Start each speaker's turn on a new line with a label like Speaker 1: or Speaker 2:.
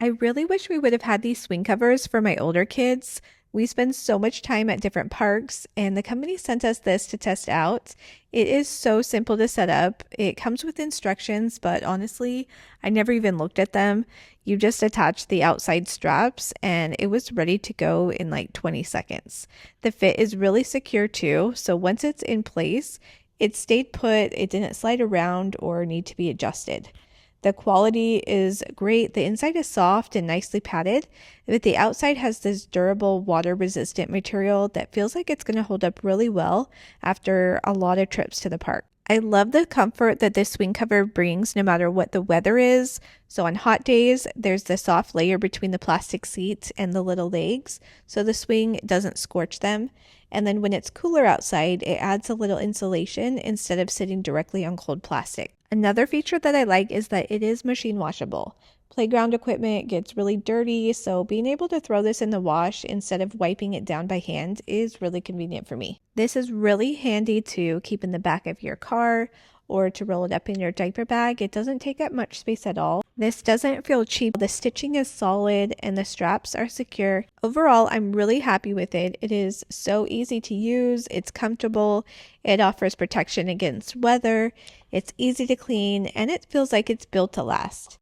Speaker 1: I really wish we would have had these swing covers for my older kids. We spend so much time at different parks, and the company sent us this to test out. It is so simple to set up. It comes with instructions, but honestly, I never even looked at them. You just attach the outside straps, and it was ready to go in like 20 seconds. The fit is really secure too, so once it's in place, it stayed put, it didn't slide around or need to be adjusted. The quality is great. The inside is soft and nicely padded, but the outside has this durable water resistant material that feels like it's going to hold up really well after a lot of trips to the park. I love the comfort that this swing cover brings no matter what the weather is. So on hot days, there's the soft layer between the plastic seat and the little legs, so the swing doesn't scorch them. And then when it's cooler outside, it adds a little insulation instead of sitting directly on cold plastic. Another feature that I like is that it is machine washable. Playground equipment gets really dirty, so being able to throw this in the wash instead of wiping it down by hand is really convenient for me. This is really handy to keep in the back of your car or to roll it up in your diaper bag. It doesn't take up much space at all. This doesn't feel cheap. The stitching is solid and the straps are secure. Overall, I'm really happy with it. It is so easy to use. It's comfortable. It offers protection against weather. It's easy to clean and it feels like it's built to last.